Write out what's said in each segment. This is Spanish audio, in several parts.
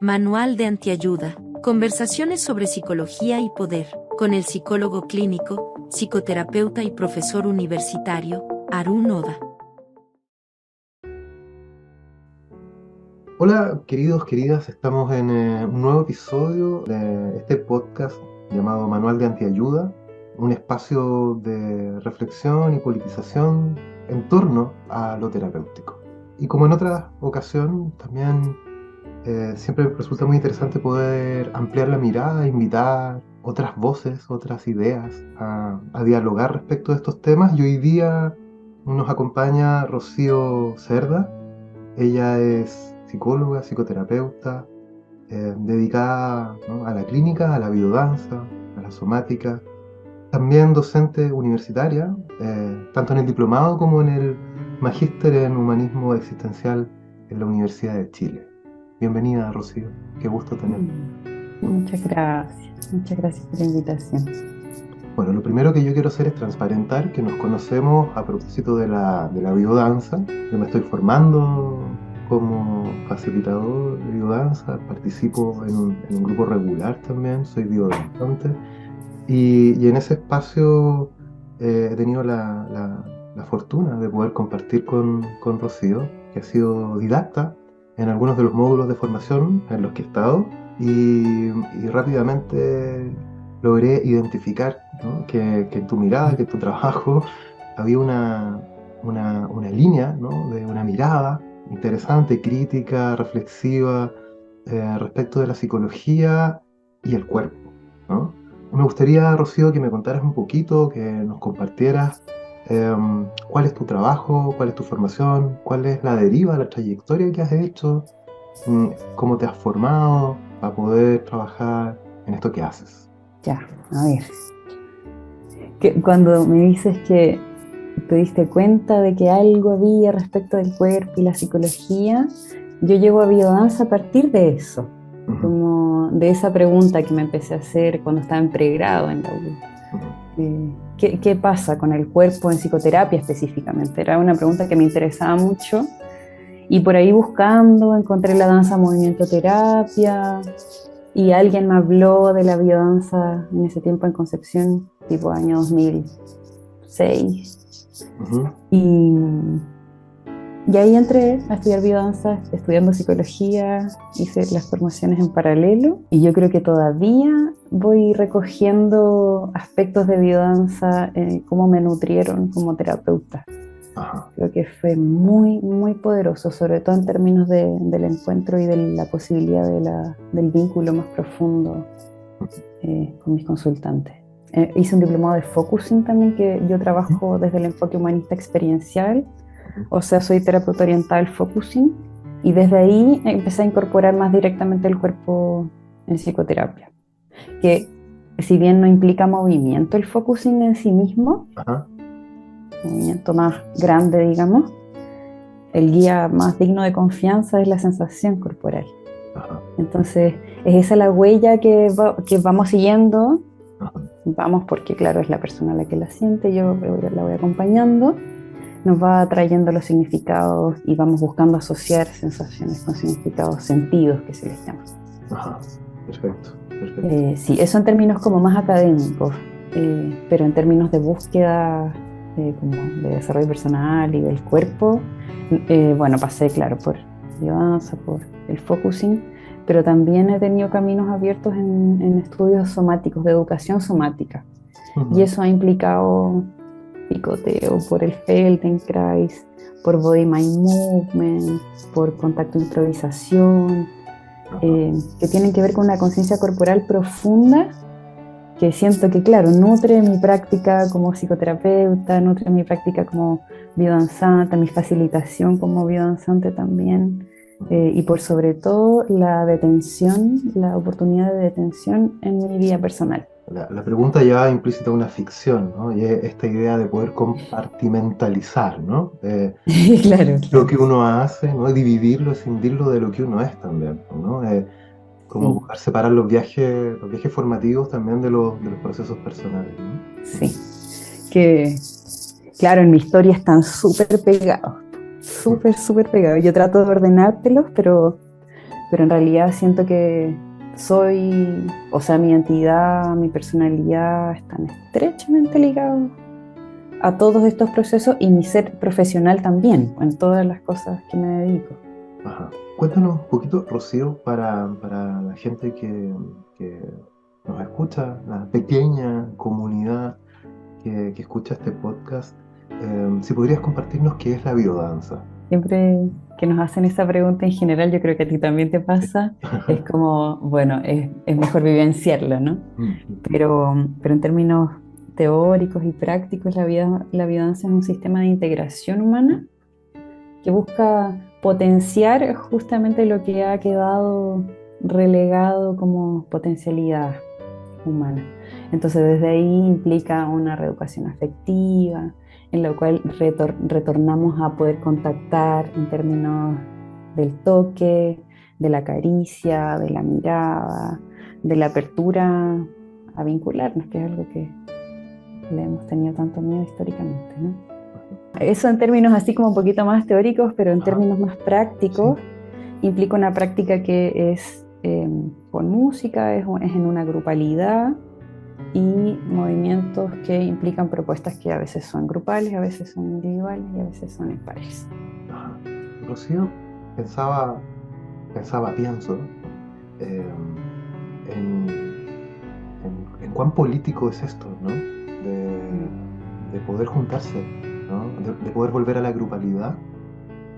Manual de antiayuda. Conversaciones sobre psicología y poder, con el psicólogo clínico, psicoterapeuta y profesor universitario, Arun Oda. Hola, queridos, queridas, estamos en un nuevo episodio de este podcast llamado Manual de Antiayuda, un espacio de reflexión y politización en torno a lo terapéutico. Y como en otra ocasión, también siempre resulta muy interesante poder ampliar la mirada, invitar otras voces, otras ideas a dialogar respecto de estos temas. Y hoy día nos acompaña Rocío Cerda. Ella es psicóloga, psicoterapeuta, dedicada, ¿no?, a la clínica, a la biodanza, a la somática. También docente universitaria, tanto en el diplomado como en el magíster en humanismo existencial en la Universidad de Chile. Bienvenida, Rocío. Qué gusto tenerte. Muchas gracias. Muchas gracias por la invitación. Bueno, lo primero que yo quiero hacer es transparentar que nos conocemos a propósito de la biodanza. Yo me estoy formando como facilitador de biodanza, participo en un grupo regular también, soy biodanzante. Y en ese espacio he tenido la fortuna de poder compartir con Rocío, que ha sido didacta en algunos de los módulos de formación en los que he estado, y rápidamente logré identificar, ¿no?, que en tu mirada, que en tu trabajo, había una línea, ¿no?, de una mirada interesante, crítica, reflexiva, respecto de la psicología y el cuerpo, ¿no? Me gustaría, Rocío, que me contaras un poquito, que nos compartieras cuál es tu trabajo, cuál es tu formación, cuál es la deriva, la trayectoria que has hecho, cómo te has formado para poder trabajar en esto que haces. Ya, a ver. Cuando me dices que te diste cuenta de que algo había respecto del cuerpo y la psicología, yo llego a biodanza a partir de eso, como de esa pregunta que me empecé a hacer cuando estaba en pregrado en la U. ¿Qué pasa con el cuerpo en psicoterapia específicamente? Era una pregunta que me interesaba mucho y por ahí buscando encontré la danza movimiento terapia y alguien me habló de la biodanza en ese tiempo en Concepción, tipo año 2006. Y ahí entré a estudiar biodanza, estudiando psicología, hice las formaciones en paralelo y yo creo que todavía voy recogiendo aspectos de biodanza, cómo me nutrieron como terapeuta. Creo que fue muy, muy poderoso, sobre todo en términos del encuentro y de la posibilidad del vínculo más profundo con mis consultantes. Hice un diplomado de focusing también, que yo trabajo desde el enfoque humanista experiencial, o sea, soy terapeuta oriental focusing, y desde ahí empecé a incorporar más directamente el cuerpo en psicoterapia, que si bien no implica movimiento el focusing en sí mismo, movimiento más grande, digamos, el guía más digno de confianza es la sensación corporal. Entonces, es esa la huella que vamos siguiendo. Vamos porque, claro, es la persona la que la siente, yo la voy acompañando, nos va trayendo los significados y vamos buscando asociar sensaciones con significados, sentidos que se les llama. Perfecto. Sí, eso en términos como más académicos, pero en términos de búsqueda como de desarrollo personal y del cuerpo, bueno, pasé, claro, por biodanza, por el focusing, pero también he tenido caminos abiertos en estudios somáticos, de educación somática. Y eso ha implicado picoteo por el Feldenkrais, por Body Mind Movement, por contacto e improvisación, que tienen que ver con una conciencia corporal profunda, que siento que, claro, nutre mi práctica como psicoterapeuta, nutre mi práctica como biodanzante, mi facilitación como biodanzante también. Y por sobre todo la detención, la oportunidad de detención en mi vida personal. La pregunta ya implícita una ficción, ¿no? Y es esta idea de poder compartimentalizar, ¿no? Claro. Lo que uno hace, ¿no? Dividirlo, escindirlo de lo que uno es también, ¿no? Como buscar separar los viajes formativos también de los procesos personales, ¿no? Sí, que claro, en mi historia están súper pegados, súper pegados. Yo trato de ordenártelos, pero pero en realidad siento que soy, o sea, mi identidad, mi personalidad están estrechamente ligados a todos estos procesos y mi ser profesional también, en todas las cosas que me dedico. Ajá. Cuéntanos un poquito, Rocío, para la gente que nos escucha, la pequeña comunidad que escucha este podcast, si podrías compartirnos qué es la biodanza. Siempre que nos hacen esa pregunta en general, yo creo que a ti también te Sí. pasa, es como, bueno, es mejor vivenciarlo, ¿no? Pero en términos teóricos y prácticos, la biodanza es un sistema de integración humana que busca potenciar justamente lo que ha quedado relegado como potencialidad humana. Entonces, desde ahí implica una reeducación afectiva, en la cual retornamos a poder contactar en términos del toque, de la caricia, de la mirada, de la apertura a vincularnos, que es algo que le hemos tenido tanto miedo históricamente, ¿no? Eso en términos así como un poquito más teóricos, pero en Ajá. términos más Sí. prácticos, implica una práctica que es con música, es en una grupalidad y movimientos que implican propuestas que a veces son grupales, a veces son individuales y a veces son en pares. Ajá. Rocío, pensaba, pienso, eh, en, en cuán político es esto, ¿no? De, Mm, de poder juntarse, ¿no? De poder volver a la grupalidad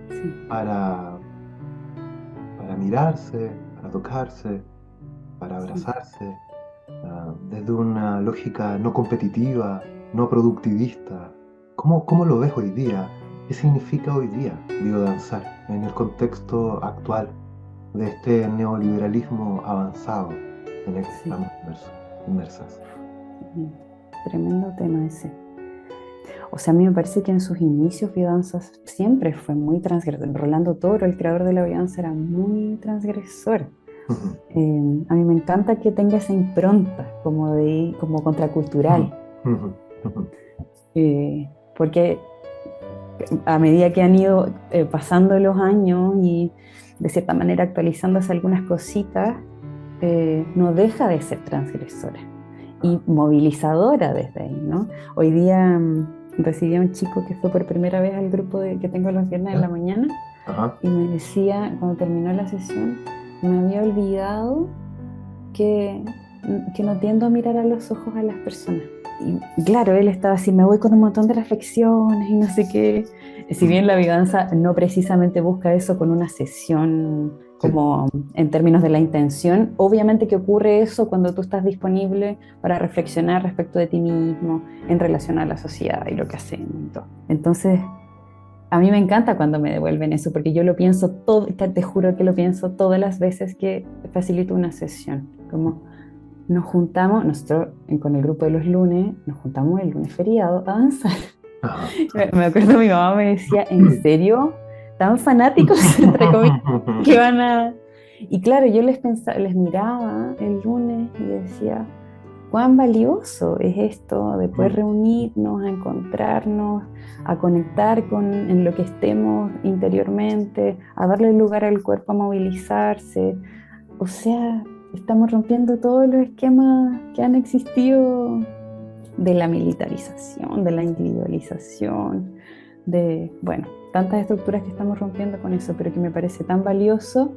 sí, para, para mirarse, para tocarse, para sí. abrazarse, desde una lógica no competitiva, no productivista. ¿Cómo lo ves hoy día? ¿Qué significa hoy día biodanzar en el contexto actual de este neoliberalismo avanzado en el que Sí, estamos inmersas? sí. Tremendo tema ese. O sea, a mí me parece que en sus inicios biodanzas siempre fue muy transgresor. Rolando Toro, el creador de la biodanza, era muy transgresor. A mí me encanta que tenga esa impronta como contracultural, porque a medida que han ido pasando los años y de cierta manera actualizándose algunas cositas, no deja de ser transgresora y movilizadora desde ahí, ¿no? Hoy día recibí a un chico que fue por primera vez al grupo que tengo los viernes en la ¿Ya? mañana Ajá. y me decía, cuando terminó la sesión, me había olvidado que, que no tiendo a mirar a los ojos a las personas. Y claro, él estaba así, me voy con un montón de reflexiones y no sé qué. Si bien la biodanza no precisamente busca eso con una sesión Sí. como en términos de la intención, obviamente que ocurre eso cuando tú estás disponible para reflexionar respecto de ti mismo en relación a la sociedad y lo que hacemos y todo. Entonces, a mí me encanta cuando me devuelven eso, porque yo lo pienso todo, te juro que lo pienso todas las veces que facilito una sesión. Como nos juntamos, nosotros con el grupo de los lunes, nos juntamos el lunes feriado a avanzar. Ajá. Me acuerdo mi mamá me decía, ¿en serio? ¿Tan fanáticos, entre comillas, que van a...? Y claro, yo les miraba el lunes y decía, cuán valioso es esto de poder reunirnos, a encontrarnos, a conectar en lo que estemos interiormente, a darle lugar al cuerpo a movilizarse. O sea, estamos rompiendo todos los esquemas que han existido de la militarización, de la individualización, de, bueno, tantas estructuras que estamos rompiendo con eso, pero que me parece tan valioso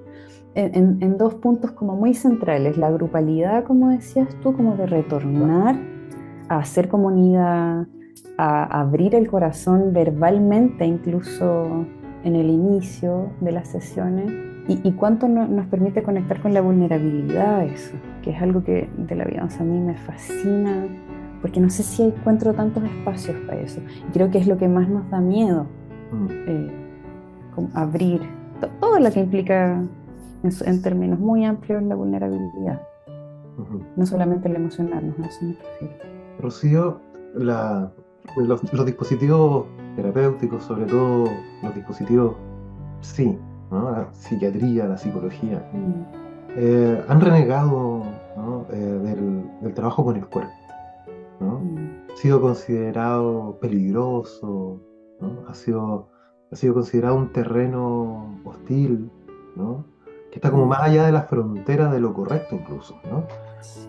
en dos puntos como muy centrales, la grupalidad, como decías tú, como de retornar a hacer comunidad, a abrir el corazón verbalmente, incluso en el inicio de las sesiones, y cuánto nos permite conectar con la vulnerabilidad eso, que es algo que de la vida a mí me fascina, porque no sé si encuentro tantos espacios para eso, y creo que es lo que más nos da miedo, eh, como abrir todo lo que implica en términos muy amplios la vulnerabilidad, no solamente el emocionarnos, a eso me refiero. Rocío, los dispositivos terapéuticos, sobre todo los dispositivos sí, ¿no? La psiquiatría, la psicología, Mm, han renegado, ¿no? Del trabajo con el cuerpo, ¿no? mm, Ha sido considerado peligroso, ¿no? Ha sido considerado un terreno hostil, ¿no? que está como más allá de la frontera de lo correcto incluso, ¿no? Sí.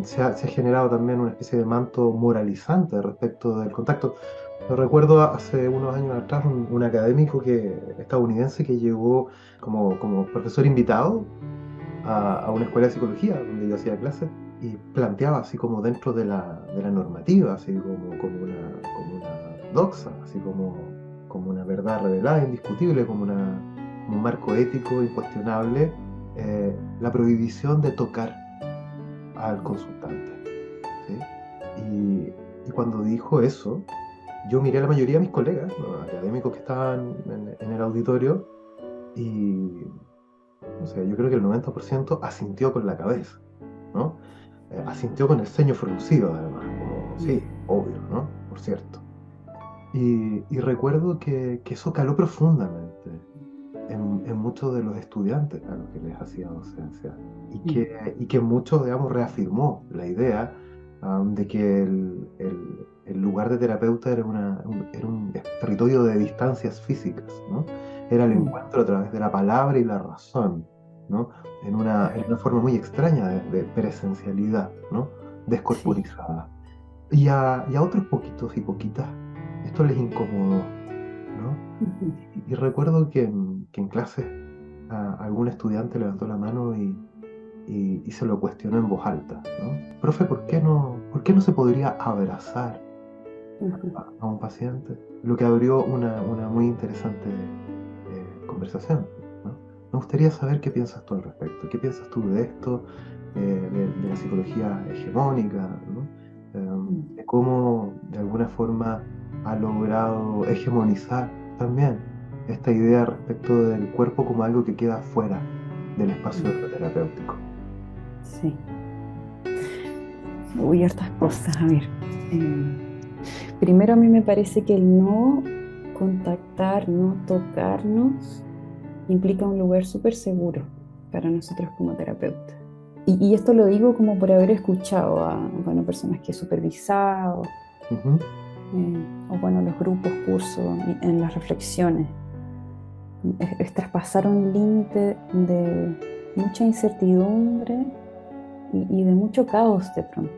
Se ha generado también una especie de manto moralizante respecto del contacto. Yo recuerdo hace unos años atrás un académico estadounidense que llegó como profesor invitado a una escuela de psicología donde yo hacía clases y planteaba así como dentro de la normativa, así como una doxa, así como una verdad revelada, indiscutible, como un marco ético incuestionable, la prohibición de tocar al consultante, ¿sí? Y cuando dijo eso, yo miré a la mayoría de mis colegas, ¿no?, académicos que estaban en el auditorio, y o sea, yo creo que el 90% asintió con la cabeza, ¿no? Asintió con el ceño fruncido, además, como, sí, obvio, ¿no? Por cierto. Y recuerdo que eso caló profundamente en muchos de los estudiantes a los que les hacía docencia, y que muchos, digamos, reafirmó la idea de que el lugar de terapeuta era un territorio de distancias físicas, ¿no? Era el encuentro a través de la palabra y la razón, ¿no? En una forma muy extraña de presencialidad, ¿no? Sí. Descorporizada. Y a otros poquitos y poquitas esto les incomodó, ¿no? Ujú. Y recuerdo que en clase algún estudiante levantó la mano y se lo cuestionó en voz alta, ¿no? Profe, ¿por qué no se podría abrazar Ujú. a un paciente? Lo que abrió una muy interesante conversación, ¿no? Me gustaría saber qué piensas tú al respecto. ¿Qué piensas tú de esto, de la psicología hegemónica, ¿no? De cómo de alguna forma ha logrado hegemonizar también esta idea respecto del cuerpo como algo que queda fuera del espacio de lo terapéutico. Sí. Uy, hartas cosas. A ver. eh, Primero, a mí me parece que el no contactar, no tocarnos, implica un lugar súper seguro para nosotros como terapeutas. Y esto lo digo como por haber escuchado a, bueno, personas que he supervisado, Ujú, o bueno, los grupos, cursos, en las reflexiones. Es traspasar un límite de mucha incertidumbre y de mucho caos de pronto,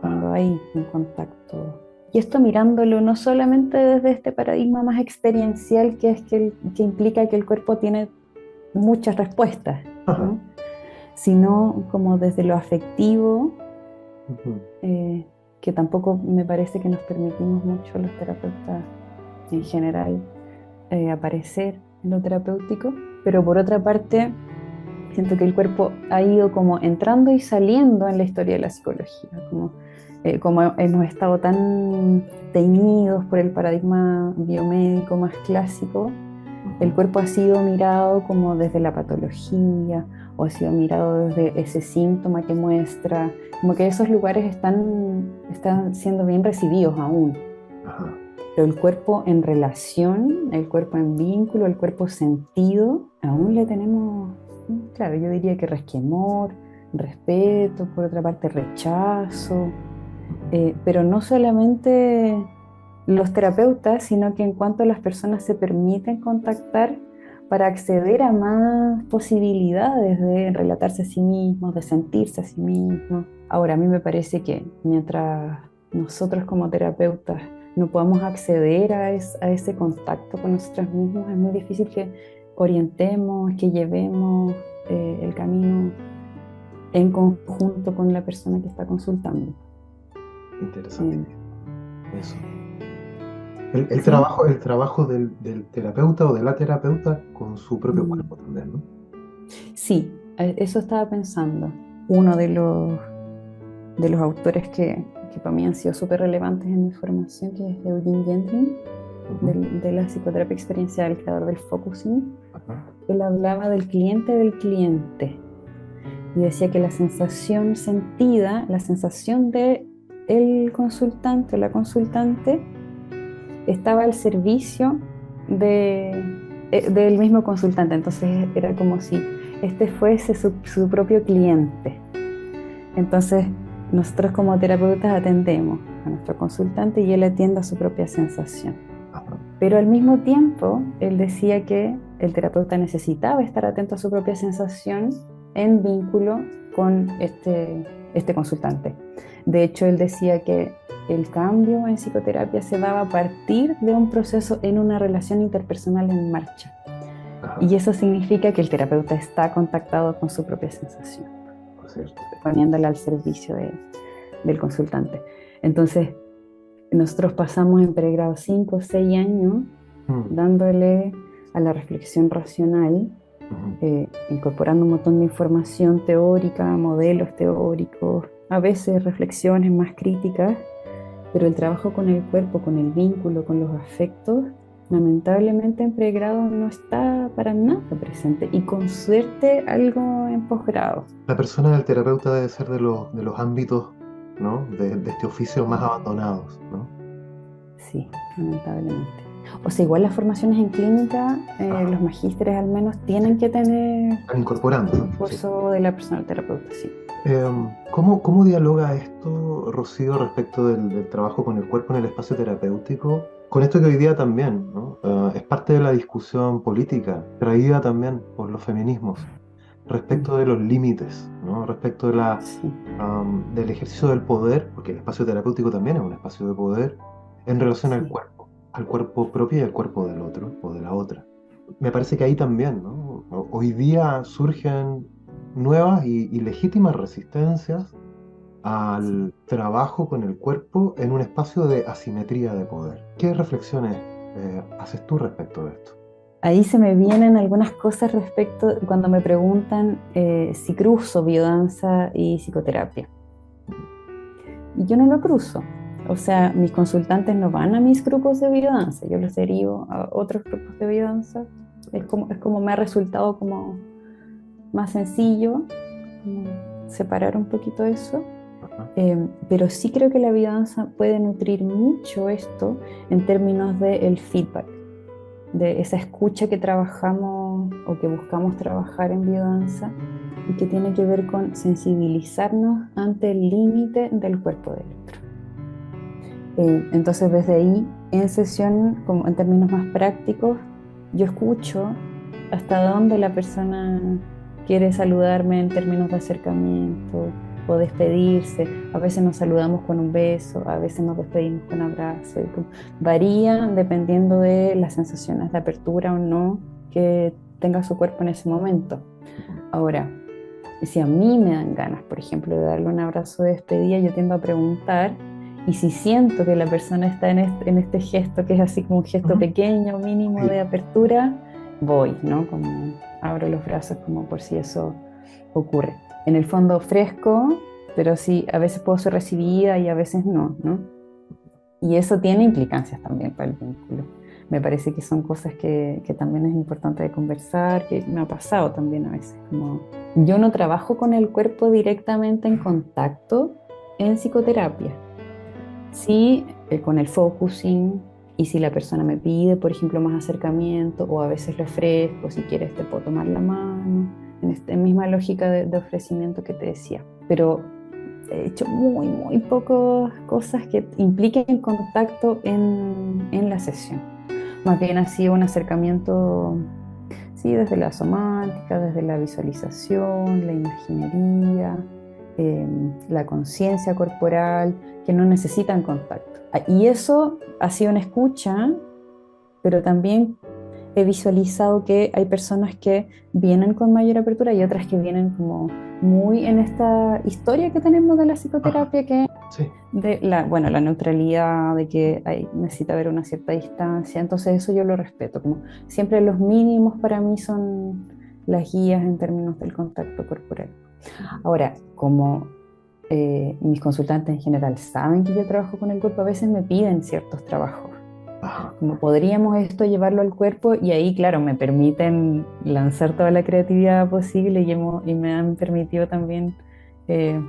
cuando hay un contacto. Y esto mirándolo no solamente desde este paradigma más experiencial, que es que implica que el cuerpo tiene muchas respuestas, ajá, ¿no? Sino como desde lo afectivo, ujú, eh, que tampoco me parece que nos permitimos mucho los terapeutas en general aparecer en lo terapéutico, pero por otra parte siento que el cuerpo ha ido como entrando y saliendo en la historia de la psicología, como hemos estado tan teñidos por el paradigma biomédico más clásico. El ujú, cuerpo ha sido mirado como desde la patología o ha sido mirado desde ese síntoma que muestra, como que esos lugares están siendo bien recibidos aún. ajá, Pero el cuerpo en relación, el cuerpo en vínculo, el cuerpo sentido, aún le tenemos, claro, yo diría que resquemor, respeto, por otra parte rechazo, ujú, pero no solamente los terapeutas, sino que en cuanto las personas se permiten contactar para acceder a más posibilidades de relatarse a sí mismos, de sentirse a sí mismos. Ahora, a mí me parece que mientras nosotros como terapeutas no podamos acceder a ese contacto con nosotros mismos, es muy difícil que orientemos, que llevemos el camino en conjunto con la persona que está consultando. interesante Eh, eso. El ¿Sí? trabajo, el trabajo del terapeuta o de la terapeuta con su propio Mm. cuerpo también, ¿no? Sí, eso estaba pensando. Uno de los autores que para mí han sido súper relevantes en mi formación, que es Eugene Gendrin, Ujú, de la psicoterapia experiencial, el creador del focusing. ajá, Él hablaba del cliente, y decía que la sensación sentida, la sensación de el consultante o la consultante estaba al servicio del mismo consultante. Entonces era como si este fuese su propio cliente. Entonces nosotros como terapeutas atendemos a nuestro consultante y él atiende a su propia sensación. ajá, Pero al mismo tiempo, él decía que el terapeuta necesitaba estar atento a su propia sensación en vínculo con este consultante. De hecho, él decía que el cambio en psicoterapia se daba a partir de un proceso en una relación interpersonal en marcha. Ajá, Y eso significa que el terapeuta está contactado con su propia sensación, por cierto. poniéndola al servicio del consultante. Entonces, nosotros pasamos en pregrado 5 o 6 años Mm, dándole a la reflexión racional, ujú. incorporando un montón de información teórica, modelos teóricos, a veces reflexiones más críticas, pero el trabajo con el cuerpo, con el vínculo, con los afectos, lamentablemente en pregrado no está para nada presente y con suerte algo en posgrado. La persona del terapeuta debe ser de los ámbitos, ¿no? De este oficio más abandonados, ¿no? Sí, lamentablemente. O sea, igual las formaciones en clínica, Ajá. los magísteres al menos, tienen que tener Están incorporando, un sí. curso de la persona terapeuta, sí. ¿Cómo dialoga esto, Rocío, respecto del trabajo con el cuerpo en el espacio terapéutico? Con esto que hoy día también, ¿no? Es parte de la discusión política, traída también por los feminismos, Mm, respecto de los límites, ¿no? Respecto de sí, del ejercicio del poder, porque el espacio terapéutico también es un espacio de poder, en relación sí. al cuerpo propio y al cuerpo del otro o de la otra. Me parece que ahí también, ¿no? Hoy día surgen nuevas y legítimas resistencias Sí. al trabajo con el cuerpo en un espacio de asimetría de poder. ¿Qué reflexiones haces tú respecto de esto? Ahí se me vienen algunas cosas respecto cuando me preguntan si cruzo biodanza y psicoterapia. Y yo no lo cruzo. O sea, mis consultantes no van a mis grupos de biodanza, yo los derivo a otros grupos de biodanza. Es como me ha resultado como más sencillo como separar un poquito eso. Ajá. Pero sí creo que la biodanza puede nutrir mucho esto en términos del feedback, de esa escucha que trabajamos o que buscamos trabajar en biodanza y que tiene que ver con sensibilizarnos ante el límite del cuerpo del otro. Entonces, desde ahí, en sesión, como en términos más prácticos, yo escucho hasta dónde la persona quiere saludarme en términos de acercamiento o despedirse. A veces nos saludamos con un beso, a veces nos despedimos con abrazo. Varía dependiendo de las sensaciones de apertura o no que tenga su cuerpo en ese momento. Ujú. Ahora, si a mí me dan ganas, por ejemplo, de darle un abrazo de despedida, yo tiendo a preguntar y si siento que la persona está en este gesto, que es así como un gesto Ujú. pequeño, mínimo Sí. de apertura, voy, ¿no? Como abro los brazos como por si eso ocurre. En el fondo fresco, pero sí, a veces puedo ser recibida y a veces no, ¿no? Y eso tiene implicancias también para el vínculo. Me parece que son cosas que también es importante de conversar, que me ha pasado también a veces. Como yo no trabajo con el cuerpo directamente en contacto en psicoterapia. Sí, con el focusing y si la persona me pide, por ejemplo, más acercamiento o a veces le ofrezco, si quieres te puedo tomar la mano, en esta misma lógica de ofrecimiento que te decía. Pero he hecho muy pocas cosas que impliquen contacto en la sesión. Más bien ha sido un acercamiento, sí, desde la somántica, desde la visualización, la imaginería, la conciencia corporal, que no necesitan contacto. Y eso ha sido una escucha, pero también he visualizado que hay personas que vienen con mayor apertura y otras que vienen como muy en esta historia que tenemos de la Ajá. psicoterapia, que Sí. de la, bueno, la neutralidad, de que necesita haber una cierta distancia. Entonces eso yo lo respeto, como siempre los mínimos para mí son las guías en términos del contacto corporal. Ujú. Ahora, como mis consultantes en general saben que yo trabajo con el cuerpo, a veces me piden ciertos trabajos Ajá. como podríamos esto llevarlo al cuerpo y ahí, claro, me permiten lanzar toda la creatividad posible y me han permitido también eh,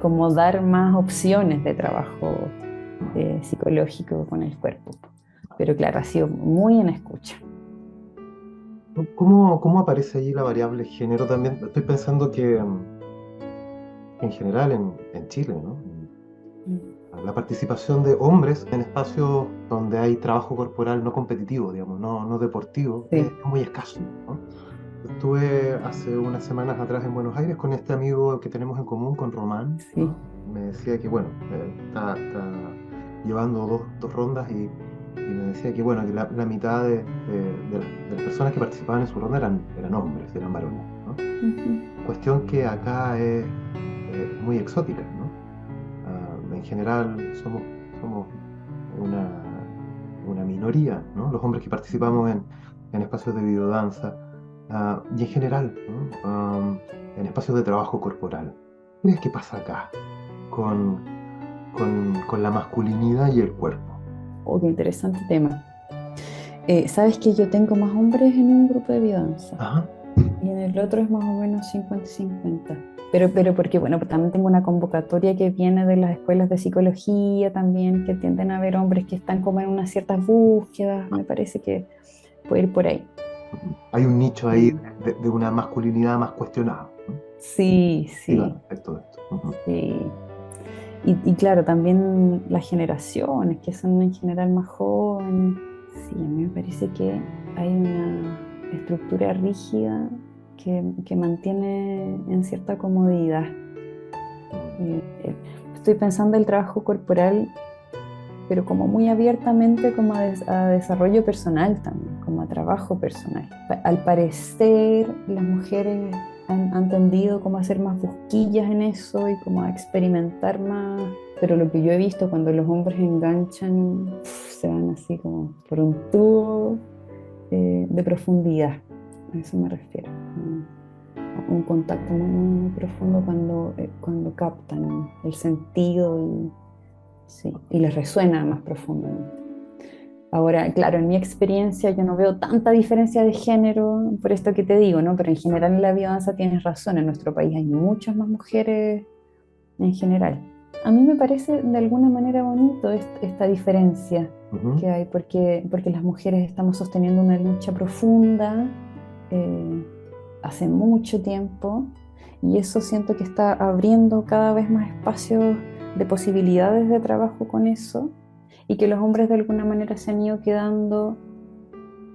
como dar más opciones de trabajo psicológico con el cuerpo. Pero claro, ha sido muy en escucha. Cómo aparece allí la variable género también? Estoy pensando que en general en Chile, ¿no? la participación de hombres en espacios donde hay trabajo corporal no competitivo, digamos, no deportivo, es Sí, muy escaso, ¿no? Estuve hace unas semanas atrás en Buenos Aires con este amigo que tenemos en común, con Román, sí. ¿no? Me decía que, bueno, está llevando dos rondas y me decía que, bueno, que la mitad de las personas que participaban en su ronda eran hombres, eran varones, ¿no? Ujú. Cuestión que acá es muy exótica, ¿no? En general somos una minoría, ¿no? Los hombres que participamos en espacios de videodanza, y en general, ¿no? En espacios de trabajo corporal. ¿Qué crees que pasa acá con, con la masculinidad y el cuerpo? Oh, qué interesante tema. Sabes que yo tengo más hombres en un grupo de biodanza Ajá. y en el otro es más o menos 50 y 50. Pero porque, bueno, también tengo una convocatoria que viene de las escuelas de psicología también, que tienden a ver hombres que están como en unas ciertas búsquedas. Me parece que puede ir por ahí. Hay un nicho ahí Eh, de una masculinidad más cuestionada, ¿no? sí, Sí, va, sí, respecto de esto. Ujú. sí. Y claro, también las generaciones, que son en general más jóvenes. Sí, a mí me parece que hay una estructura rígida que mantiene en cierta comodidad. Mm. Estoy pensando el trabajo corporal, pero como muy abiertamente como a desarrollo personal también, como a trabajo personal. Al parecer, las mujeres han tendido como a ser más busquillas en eso y como a experimentar más, pero lo que yo he visto cuando los hombres enganchan, se van así como por un tubo de profundidad, a eso me refiero. Un contacto muy, muy, muy profundo cuando captan el sentido sí, y les resuena más profundamente. Ahora, claro, en mi experiencia yo no veo tanta diferencia de género por esto que te digo, ¿no? Pero en general en la biodanza tienes razón, en nuestro país hay muchas más mujeres en general. A mí me parece de alguna manera bonito esta diferencia Ujú. que hay, porque las mujeres estamos sosteniendo una lucha profunda eh, hace mucho tiempo y eso siento que está abriendo cada vez más espacios de posibilidades de trabajo con eso y que los hombres de alguna manera se han ido quedando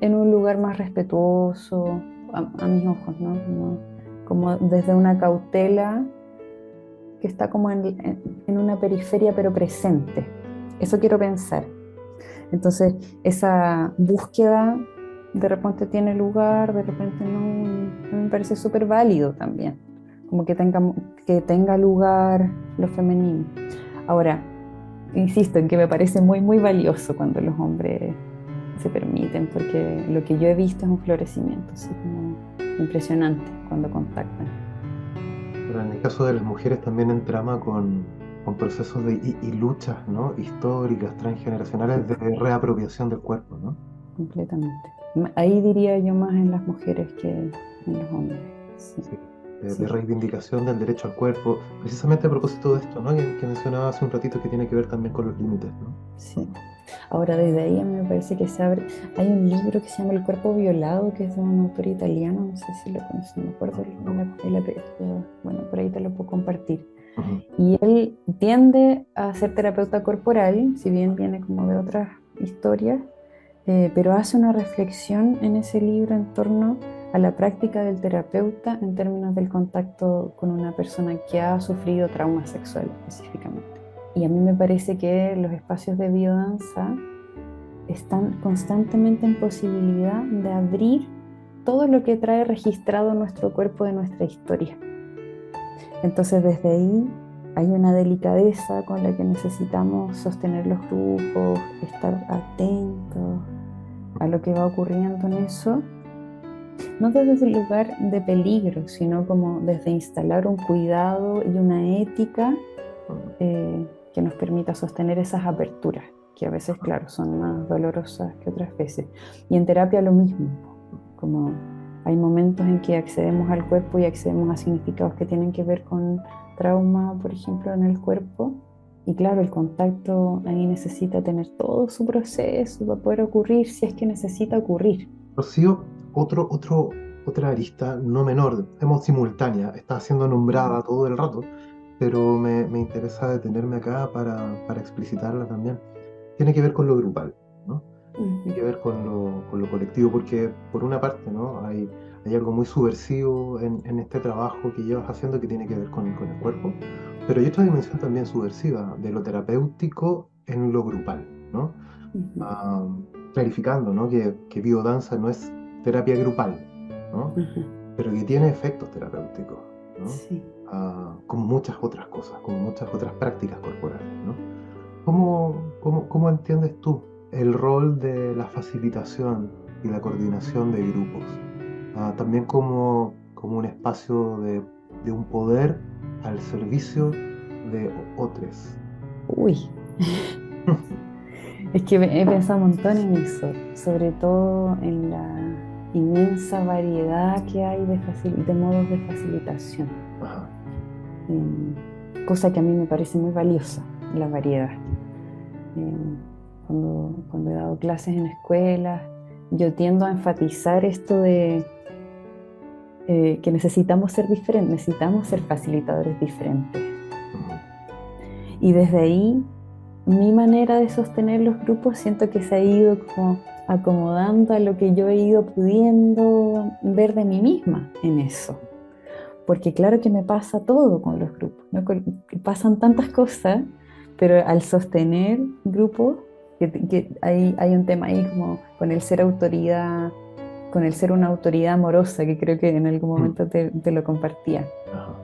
en un lugar más respetuoso, a mis ojos, ¿no? Como desde una cautela que está como en una periferia pero presente. Eso quiero pensar. Entonces, esa búsqueda de repente tiene lugar, de repente no, y a mí me parece súper válido también, como que tenga lugar lo femenino. Ahora, insisto en que me parece muy, muy valioso cuando los hombres se permiten, porque lo que yo he visto es un florecimiento, así como impresionante cuando contactan. Pero en el caso de las mujeres también entrama con procesos y luchas, ¿no? Históricas, transgeneracionales de reapropiación del cuerpo, ¿no? Completamente. Ahí diría yo más en las mujeres que en los hombres. Sí, Sí, de sí, reivindicación del derecho al cuerpo, precisamente a propósito de esto, ¿no? Que mencionaba hace un ratito que tiene que ver también con los límites, ¿no? sí. Ahora, desde ahí a mí me parece que se abre. Hay un libro que se llama El cuerpo violado, que es de un autor italiano, no sé si lo conoces, no me acuerdo No. el apellido. Bueno, por ahí te lo puedo compartir. Ujú. Y él tiende a ser terapeuta corporal, si bien viene como de otras historias, pero hace una reflexión en ese libro en torno a la práctica del terapeuta en términos del contacto con una persona que ha sufrido trauma sexual específicamente. Y a mí me parece que los espacios de biodanza están constantemente en posibilidad de abrir todo lo que trae registrado nuestro cuerpo de nuestra historia. Entonces desde ahí hay una delicadeza con la que necesitamos sostener los grupos, estar atentos a lo que va ocurriendo en eso, no desde el lugar de peligro, sino como desde instalar un cuidado y una ética Ujú. que nos permita sostener esas aperturas, que a veces, claro, son más dolorosas que otras veces. Y en terapia lo mismo, como hay momentos en que accedemos al cuerpo y accedemos a significados que tienen que ver con trauma, por ejemplo, en el cuerpo. Y claro, el contacto ahí necesita tener todo su proceso para poder ocurrir si es que necesita ocurrir. Rocío, otra arista no menor, hemos simultánea, está siendo nombrada todo el rato, pero me interesa detenerme acá para explicitarla también. Tiene que ver con lo grupal, ¿no? Tiene que ver con lo colectivo, porque por una parte, ¿no? Hay algo muy subversivo en este trabajo que llevas haciendo que tiene que ver con el cuerpo, pero hay otra dimensión también subversiva de lo terapéutico en lo grupal, ¿no? Ujú, Ah, clarificando, ¿no? Que biodanza no es terapia grupal, ¿no? ujú. Pero que tiene efectos terapéuticos, ¿no? Sí. Como muchas otras cosas, como muchas otras prácticas corporales, ¿no? ¿Cómo entiendes tú el rol de la facilitación y la coordinación de grupos? También como un espacio de un poder al servicio de otros. Uy, es que he pensado un montón en eso, sobre todo en la inmensa variedad que hay de modos de facilitación, Ajá. cosa que a mí me parece muy valiosa, la variedad. Eh, cuando he dado clases en escuelas, yo tiendo a enfatizar esto de que necesitamos ser diferentes, necesitamos ser facilitadores diferentes. Ujú. Y desde ahí, mi manera de sostener los grupos siento que se ha ido como acomodando a lo que yo he ido pudiendo ver de mí misma en eso. Porque claro que me pasa todo con los grupos, ¿no? Que pasan tantas cosas, pero al sostener grupos, que hay un tema ahí como con el ser autoridad, con el ser una autoridad amorosa, que creo que en algún Mm. momento te lo compartía. Ajá.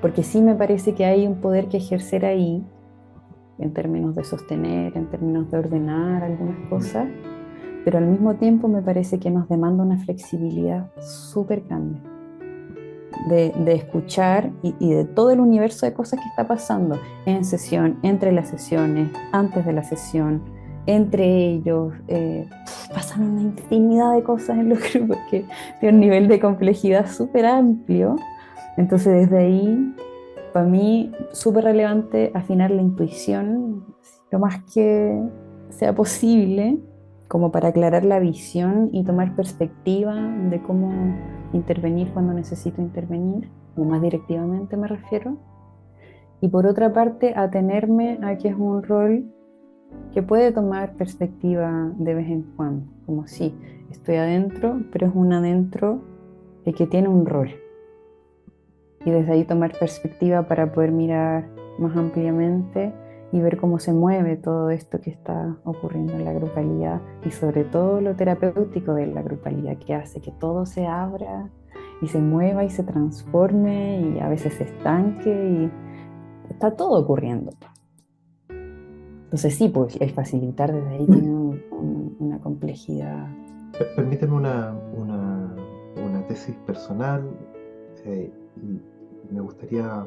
Porque sí me parece que hay un poder que ejercer ahí, en términos de sostener, en términos de ordenar algunas Mm. cosas, pero al mismo tiempo me parece que nos demanda una flexibilidad súper grande de escuchar y de todo el universo de cosas que está pasando en sesión, entre las sesiones, antes de la sesión, entre ellos. Pasan una infinidad de cosas en los grupos que tienen un nivel de complejidad súper amplio. Entonces desde ahí, para mí, súper relevante afinar la intuición lo más que sea posible, como para aclarar la visión y tomar perspectiva de cómo intervenir cuando necesito intervenir, o más directivamente me refiero. Y por otra parte, atenerme a que es un rol que puede tomar perspectiva de vez en cuando, como si estoy adentro, pero es un adentro que tiene un rol. Y desde ahí tomar perspectiva para poder mirar más ampliamente y ver cómo se mueve todo esto que está ocurriendo en la grupalidad y sobre todo lo terapéutico de la grupalidad que hace que todo se abra y se mueva y se transforme y a veces se estanque y está todo ocurriendo. Entonces sí, pues el facilitar desde ahí tiene una complejidad. Permíteme una tesis personal, y me gustaría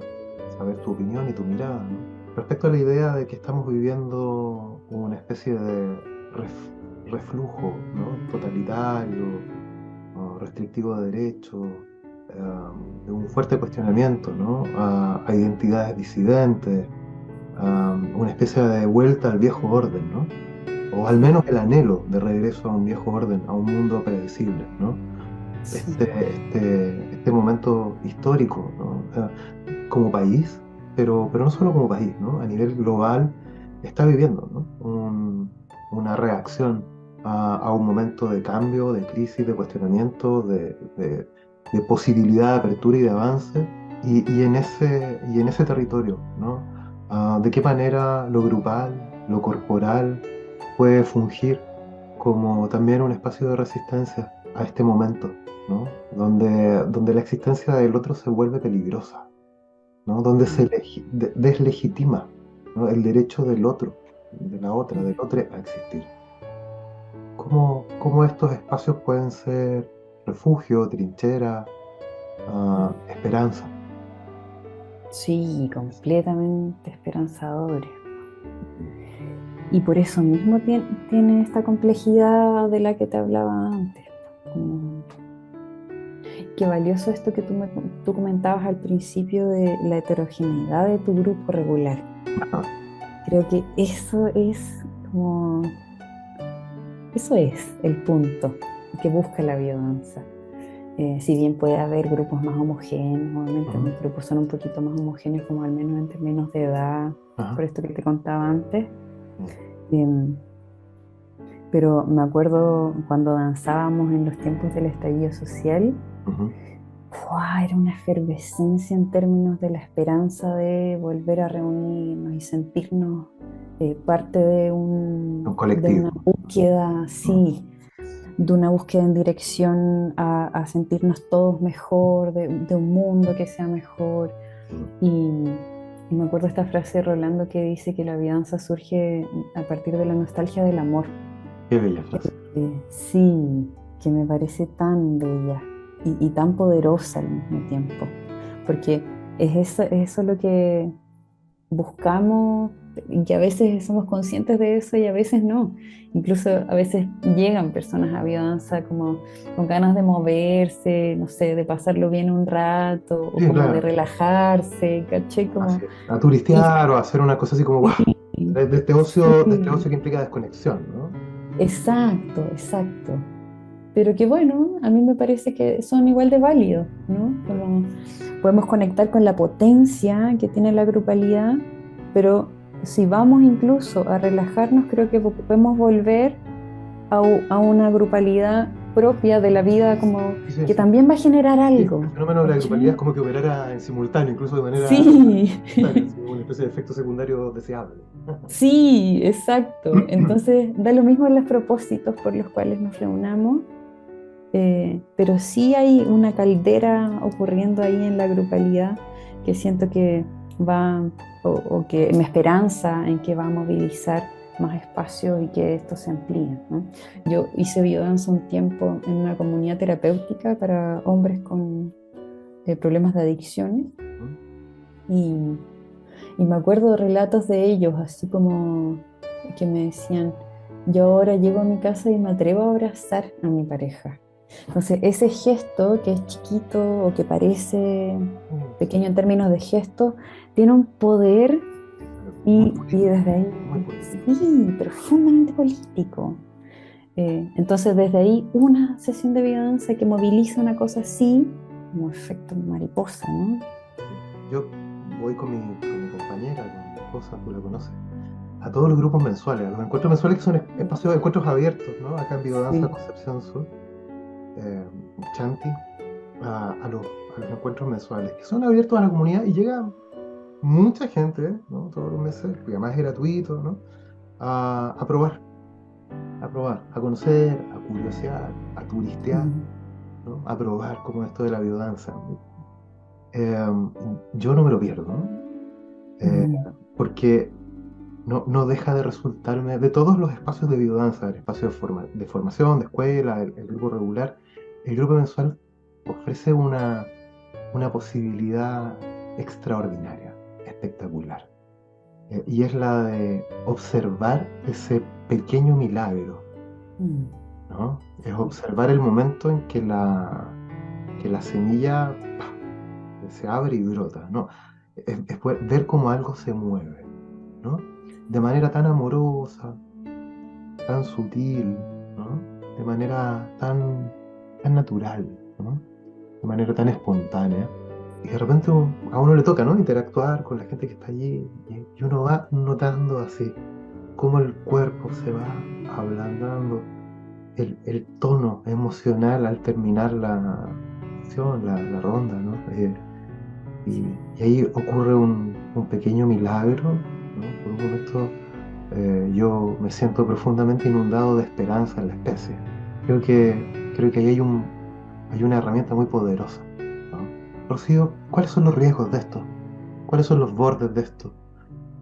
saber tu opinión y tu mirada, ¿no? Respecto a la idea de que estamos viviendo una especie de reflujo, ¿no? Totalitario o restrictivo de derechos, de un fuerte cuestionamiento, ¿no? A identidades disidentes, una especie de vuelta al viejo orden, ¿no? O al menos el anhelo de regreso a un viejo orden, a un mundo predecible, ¿no? Sí. Este momento histórico, ¿no? Como país, pero no solo como país, ¿no? A nivel global está viviendo, ¿no? Una reacción a un momento de cambio, de crisis, de cuestionamiento, de posibilidad de apertura y de avance, y en ese territorio, ¿no? ¿De qué manera lo grupal, lo corporal puede fungir como también un espacio de resistencia a este momento, ¿no? Donde la existencia del otro se vuelve peligrosa, ¿no? Donde se deslegitima, ¿no? El derecho del otro, de la otra, del otro a existir. ¿Cómo estos espacios pueden ser refugio, trinchera, esperanza? Sí, completamente esperanzadores. Y por eso mismo tiene esta complejidad de la que te hablaba antes. Como, qué valioso esto que tú comentabas al principio de la heterogeneidad de tu grupo regular. Ajá. Creo que eso es el punto que busca la biodanza. Si bien puede haber grupos más homogéneos, obviamente Ujú. mis grupos son un poquito más homogéneos, como al menos en términos de edad, Ajá. por esto que te contaba antes. Mm. Em, pero me acuerdo cuando danzábamos en los tiempos del estallido social, Ujú. ¡fua! Era una efervescencia en términos de la esperanza de volver a reunirnos y sentirnos parte Un de una colectivo. búsqueda, Mm. sí, de una búsqueda en dirección a sentirnos todos mejor, de un mundo que sea mejor. Mm. Y, y me acuerdo esta frase de Rolando que dice que la biodanza surge a partir de la nostalgia del amor. Qué bella frase. Sí, que me parece tan bella y tan poderosa al mismo tiempo, porque es eso lo que buscamos y que a veces somos conscientes de eso y a veces no. Incluso a veces llegan personas a biodanza como con ganas de moverse, no sé, de pasarlo bien un rato o Sí, como de claro. relajarse, ¿caché? Como, Así es. A y, turistear o a hacer una cosa así como, ¡guau! sí, De este sí, ocio que implica desconexión, ¿no? exacto, exacto. Pero que bueno, a mí me parece que son igual de válidos, ¿no? Como podemos conectar con la potencia que tiene la grupalidad, pero si vamos incluso a relajarnos, creo que podemos volver a una grupalidad propia de la vida, como Sí, sí, que sí. también va a generar Sí, el algo, fenómeno de la grupalidad es ¿cachai? como que operara en simultáneo, incluso de manera Sí, simultánea, así, una especie de efecto secundario deseable. sí, exacto. Entonces, da lo mismo los propósitos por los cuales nos reunamos. Pero sí hay una caldera ocurriendo ahí en la grupalidad que siento que va, o que me esperanza en que va a movilizar más espacios y que esto se amplíe, ¿no? Yo hice biodanza un tiempo en una comunidad terapéutica para hombres con problemas de adicciones y, y me acuerdo de relatos de ellos, así como que me decían, yo ahora llego a mi casa y me atrevo a abrazar a mi pareja. Entonces, ese gesto que es chiquito o que parece pequeño en términos de gesto, tiene un poder Muy y político, desde ahí, muy político. sí, profundamente político. Entonces, desde ahí, una sesión de biodanza que moviliza una cosa así, como efecto mariposa, ¿no? Yo voy con mi compañera, con mi esposa, tú la conoces, a todos los grupos mensuales, a los encuentros mensuales que son espacios de encuentros abiertos, ¿no? Acá en Biodanza Sí. Concepción Sur, eh, Chanti, a los encuentros mensuales, que son abiertos a la comunidad y llega mucha gente, ¿no? Todos los meses, porque además es gratuito, ¿no? A probar, a conocer, a curiosear, a turistear, Mm, ¿no? A probar como esto de la biodanza. Eh, yo no me lo pierdo, ¿no? Eh, mm, porque no deja de resultarme, de todos los espacios de biodanza, el espacio de formación, de escuela, el grupo regular, el grupo mensual ofrece una posibilidad extraordinaria, espectacular. Y es la de observar ese pequeño milagro, mm. ¿no? Es observar el momento en que la semilla ¡pah! Se abre y brota, ¿no? Es ver cómo algo se mueve, ¿no? De manera tan amorosa, tan sutil, ¿no? De manera tan natural, ¿no? De manera tan espontánea. Y de repente a uno le toca, ¿no? Interactuar con la gente que está allí y uno va notando así cómo el cuerpo se va ablandando, el tono emocional al terminar la sesión, la ronda, ¿no? Y ahí ocurre un pequeño milagro, ¿no? Por un momento yo me siento profundamente inundado de esperanza en la especie. Creo que ahí hay una herramienta muy poderosa, ¿no? Rocío, ¿cuáles son los riesgos de esto? ¿Cuáles son los bordes de esto?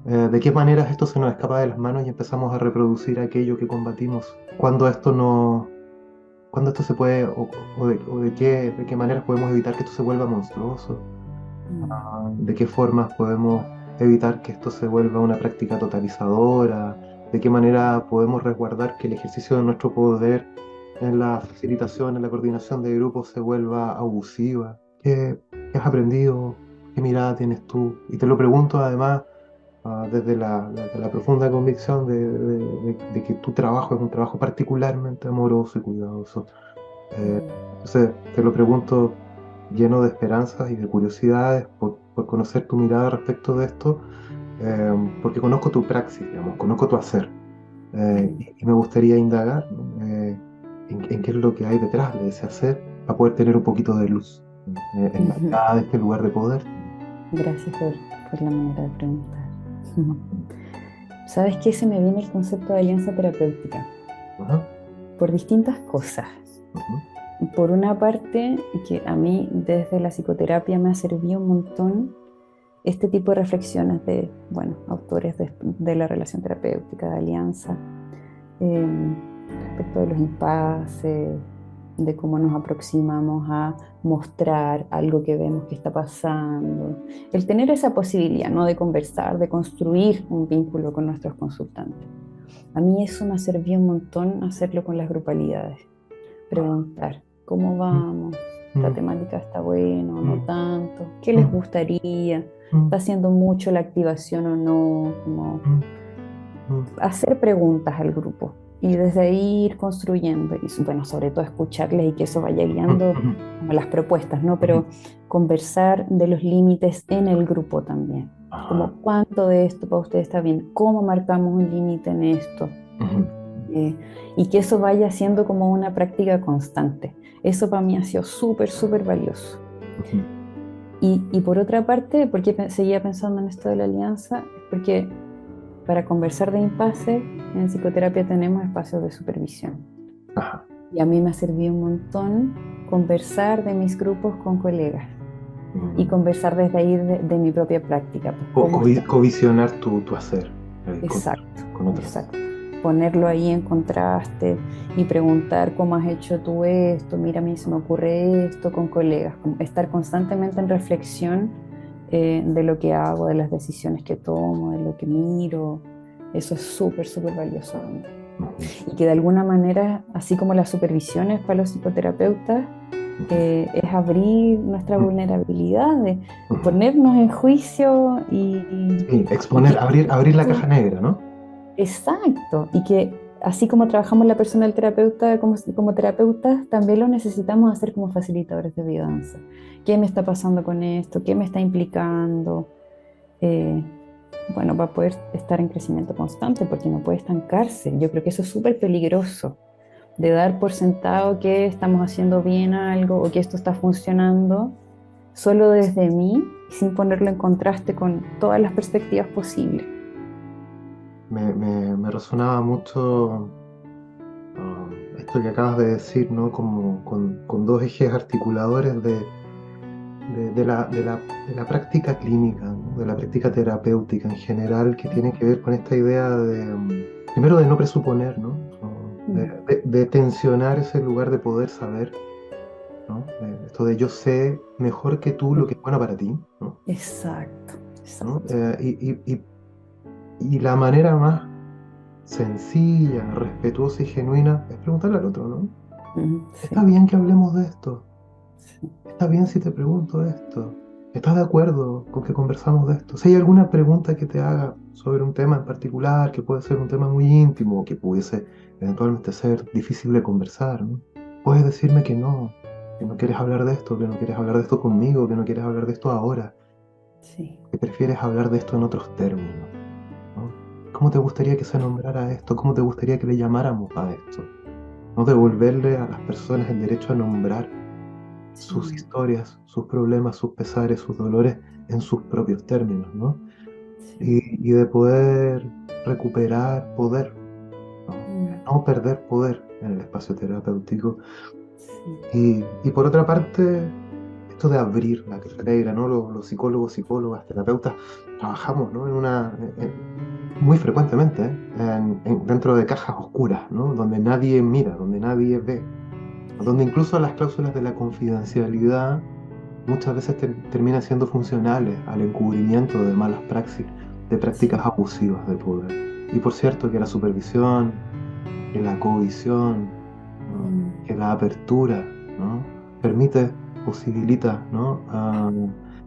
¿De qué maneras esto se nos escapa de las manos y empezamos a reproducir aquello que combatimos? Cuando esto no, cuando esto se puede, o de qué maneras podemos evitar que esto se vuelva monstruoso? Mm. ¿De qué formas podemos evitar que esto se vuelva una práctica totalizadora? ¿De qué manera podemos resguardar que el ejercicio de nuestro poder en la facilitación, en la coordinación de grupos se vuelva abusiva? ¿Qué has aprendido? ¿Qué mirada tienes tú? Y te lo pregunto además desde la profunda convicción de que tu trabajo es un trabajo particularmente amoroso y cuidadoso. Entonces, te lo pregunto lleno de esperanzas y de curiosidades por conocer tu mirada respecto de esto, porque conozco tu praxis, digamos, conozco tu hacer, y me gustaría indagar, ¿no? En qué es lo que hay detrás de ese hacer para poder tener un poquito de luz en la entrada de este lugar de poder. Gracias por la manera de preguntar. ¿Sabes qué? Se me viene el concepto de alianza terapéutica Ajá, por distintas cosas. ujú, Por una parte, que a mí desde la psicoterapia me ha servido un montón este tipo de reflexiones de, bueno, autores de la relación terapéutica, de alianza, eh, respecto de los impases, de cómo nos aproximamos a mostrar algo que vemos que está pasando. El tener esa posibilidad, ¿no? De conversar, de construir un vínculo con nuestros consultantes. A mí eso me ha servido un montón hacerlo con las grupalidades. Preguntar, ¿cómo mm, vamos? ¿Esta mm, temática está buena o no mm, tanto? ¿Qué les mm, gustaría? mm, ¿Está haciendo mucho la activación o no? Como mm, mm, hacer preguntas al grupo y desde ahí ir construyendo y bueno, sobre todo escucharles y que eso vaya mm, guiando mm, como las propuestas, ¿no? mm, Pero conversar de los límites en el grupo también. ah, Como cuánto de esto para usted está bien, cómo marcamos un límite en esto. ujú, Eh, y que eso vaya siendo como una práctica constante. Eso para mí ha sido súper, súper valioso. ujú, Y por otra parte, ¿por qué seguía pensando en esto de la alianza? Es porque para conversar de impasse, en psicoterapia tenemos espacios de supervisión. ajá, Y a mí me ha servido un montón conversar de mis grupos con colegas y mm. conversar desde ahí de mi propia práctica. Pues cómo está. Covisionar tu hacer Exacto, con otros. exacto. Ponerlo ahí en contraste y preguntar cómo has hecho tú esto, mira, a mí se me ocurre esto con colegas, como estar constantemente en reflexión de lo que hago, de las decisiones que tomo, de lo que miro. Eso es súper, súper valioso también. Ujú, Y que de alguna manera, así como las supervisiones para los psicoterapeutas, ujú, es abrir nuestra vulnerabilidad, de ujú. ponernos en juicio Sí, y exponer, que abrir la caja negra, ¿no? exacto, y que así como trabajamos la persona del terapeuta como terapeutas, también lo necesitamos hacer como facilitadores de biodanza. ¿Qué me está pasando con esto? ¿Qué me está implicando? Eh, bueno, va a poder estar en crecimiento constante porque no puede estancarse. Yo creo que eso es súper peligroso, de dar por sentado que estamos haciendo bien algo o que esto está funcionando solo desde mí, sin ponerlo en contraste con todas las perspectivas posibles. Me resonaba mucho esto que acabas de decir, ¿no? Como con dos ejes articuladores de la práctica clínica, ¿no? De la práctica terapéutica en general, que tiene que ver con esta idea de, primero, de no presuponer, ¿no? Mm. De tensionar ese lugar de poder saber, ¿no? Esto de yo sé mejor que tú lo que es bueno para ti, ¿no? Exacto, ¿No? exacto. Y la manera más sencilla, respetuosa y genuina es preguntarle al otro, ¿no? ¿Está Sí, bien que hablemos de esto? sí, ¿Está bien si te pregunto esto? ¿Estás de acuerdo con que conversamos de esto? Si hay alguna pregunta que te haga sobre un tema en particular, que puede ser un tema muy íntimo, que pudiese eventualmente ser difícil de conversar, ¿no? Puedes decirme que no quieres hablar de esto, que no quieres hablar de esto conmigo, que no quieres hablar de esto ahora, sí. que prefieres hablar de esto en otros términos, ¿no? ¿Cómo te gustaría que se nombrara esto? ¿Cómo te gustaría que le llamáramos a esto? No devolverle a las personas el derecho a nombrar sus Sí, historias, sus problemas, sus pesares, sus dolores en sus propios términos, ¿no? sí. Y de poder recuperar poder, ¿no? Mm, No perder poder en el espacio terapéutico. sí. Y por otra parte, esto de abrir la caja negra, ¿no? Los psicólogos, psicólogas, terapeutas, trabajamos, ¿no? Muy frecuentemente, ¿eh? Dentro de cajas oscuras, ¿no? Donde nadie mira, donde nadie ve, donde incluso las cláusulas de la confidencialidad muchas veces terminan siendo funcionales al encubrimiento de malas praxis, de prácticas Sí. abusivas de poder. Y por cierto que la supervisión, que la cohesión, ¿no? Mm, Que la apertura, ¿no? Permite, posibilita, ¿no?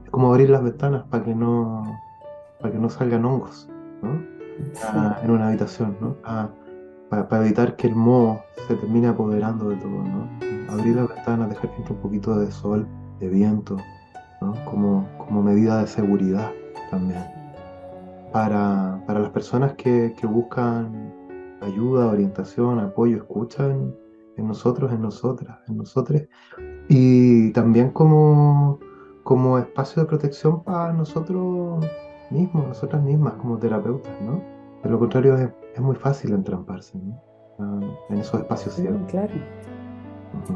Es como abrir las ventanas para que no salgan hongos, ¿no? sí. En una habitación, ¿no? para evitar que el moho se termine apoderando de todo, ¿no? Abrir las ventanas, dejar que entre un poquito de sol, de viento, ¿no? Como medida de seguridad también. Para las personas que buscan ayuda, orientación, apoyo, escucha en nosotros, en nosotras, en nosotres, y también como espacio de protección para nosotros mismos, nosotras mismas, como terapeutas, ¿no? De lo contrario es muy fácil entramparse, ¿no? En esos espacios Sí, ciegos. claro. Ujú.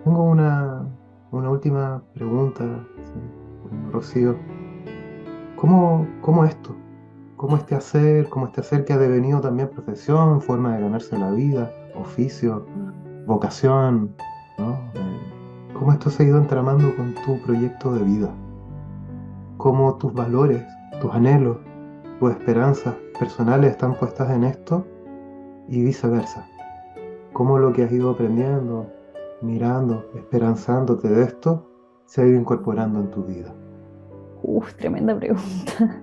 Tengo una última pregunta, sí, Rocío. ¿Cómo esto? ¿Cómo este hacer que ha devenido también profesión, forma de ganarse la vida, oficio, vocación, ¿no? ¿Cómo esto se ha ido entramando con tu proyecto de vida? ¿Cómo tus valores, tus anhelos, tus esperanzas personales están puestas en esto y viceversa? ¿Cómo lo que has ido aprendiendo, mirando, esperanzándote de esto, se ha ido incorporando en tu vida? Tremenda pregunta.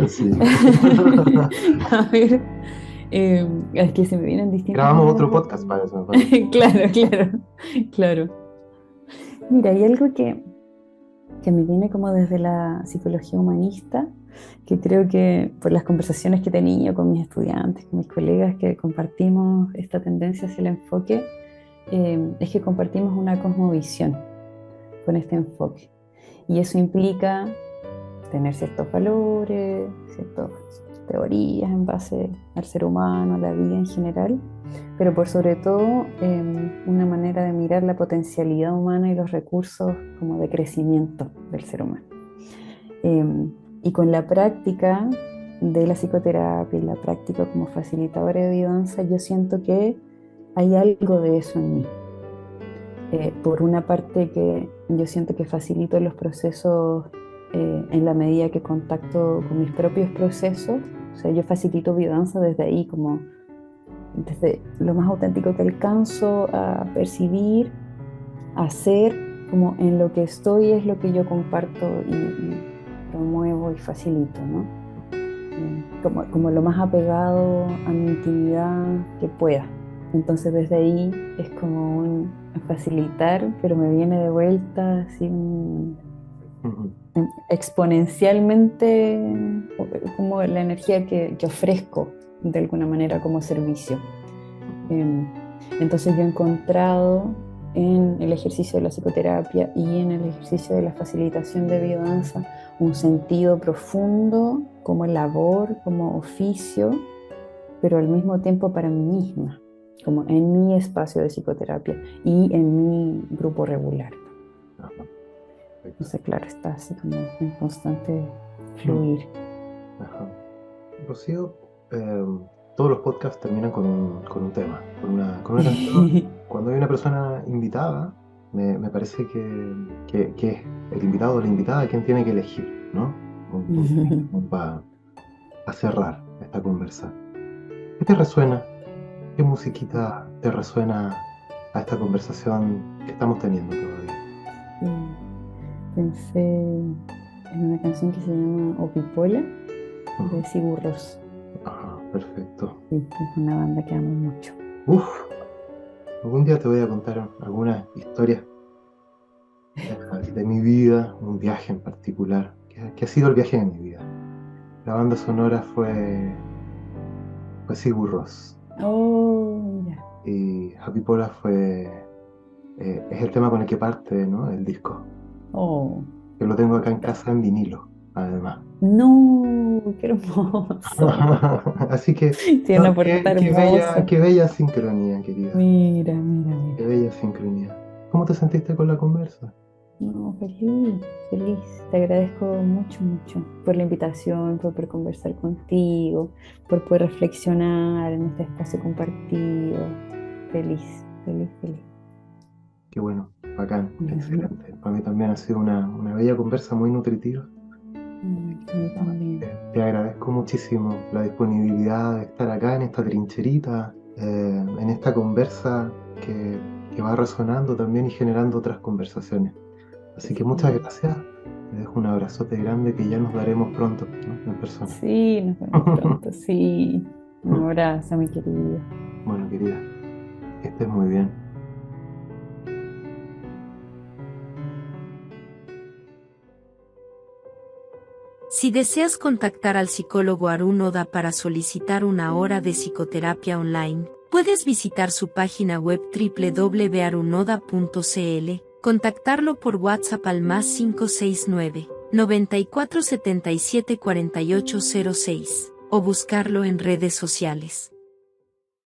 Sí. A ver, es que se me vienen distintas Grabamos maneras otro de... podcast para eso, para eso. Claro, claro, claro. Mira, hay algo que me viene como desde la psicología humanista, que creo que por las conversaciones que he tenido con mis estudiantes, con mis colegas, que compartimos esta tendencia hacia el enfoque, es que compartimos una cosmovisión con este enfoque. Y eso implica tener ciertos valores, ciertas teorías en base al ser humano, a la vida en general, pero por sobre todo una manera de mirar la potencialidad humana y los recursos como de crecimiento del ser humano. Y con la práctica de la psicoterapia y la práctica como facilitadora de biodanza, yo siento que hay algo de eso en mí. Por una parte que yo siento que facilito los procesos en la medida que contacto con mis propios procesos, o sea, yo facilito biodanza desde ahí, como desde lo más auténtico que alcanzo a percibir, a hacer, como en lo que estoy es lo que yo comparto y promuevo y facilito, ¿no? Como lo más apegado a mi intimidad que pueda. Entonces desde ahí es como un facilitar, pero me viene de vuelta así Ujú. exponencialmente como la energía que ofrezco de alguna manera como servicio. Eh, entonces yo he encontrado en el ejercicio de la psicoterapia y en el ejercicio de la facilitación de biodanza un sentido profundo como labor, como oficio, pero al mismo tiempo para mí misma, como en mi espacio de psicoterapia y en mi grupo regular. Ajá, perfecto. Entonces, claro, está así como en constante Mm, fluir. ajá. Rocío, todos los podcasts terminan con un tema, con una canción. Cuando hay una persona invitada, me parece que es el invitado o la invitada quien tiene que elegir, ¿no? Para cerrar esta conversa. ¿Qué te resuena? ¿Qué musiquita te resuena a esta conversación que estamos teniendo todavía? Pensé en una canción que se llama Opipola Ujú. de Sigur Rós. Ajá, perfecto. Sí, es una banda que amo mucho. Uf, algún día te voy a contar algunas historias de mi vida, un viaje en particular, que ha sido el viaje de mi vida. La banda sonora fue Sigur Rós Oh, ya. y Happy Pola es el tema con el que parte, ¿no? El disco. Oh, Yo lo tengo acá en casa en vinilo, además. no, qué hermoso. Así que, Tiene no, una portada hermosa. qué bella sincronía, querida. Mira, mira, mira. Qué bella sincronía. ¿Cómo te sentiste con la conversa? No, feliz, feliz. Te agradezco mucho, mucho por la invitación, por poder conversar contigo, por poder reflexionar en este espacio compartido. Feliz, feliz, feliz. Qué bueno, bacán, Ujú. excelente. Para mí también ha sido una bella conversa muy nutritiva. A mí también. Te agradezco muchísimo la disponibilidad de estar acá en esta trincherita, en esta conversa que va resonando también y generando otras conversaciones. Así que muchas Sí, gracias. Te dejo un abrazote grande que ya nos daremos pronto, ¿no? En persona. sí, nos vemos pronto, sí. Un abrazo, mi querido. Bueno, querida, que estés muy bien. Si deseas contactar al psicólogo Arun Oda para solicitar una hora de psicoterapia online, puedes visitar su página web www.arunoda.cl, contactarlo por WhatsApp al +569 94 77 48 06 o buscarlo en redes sociales.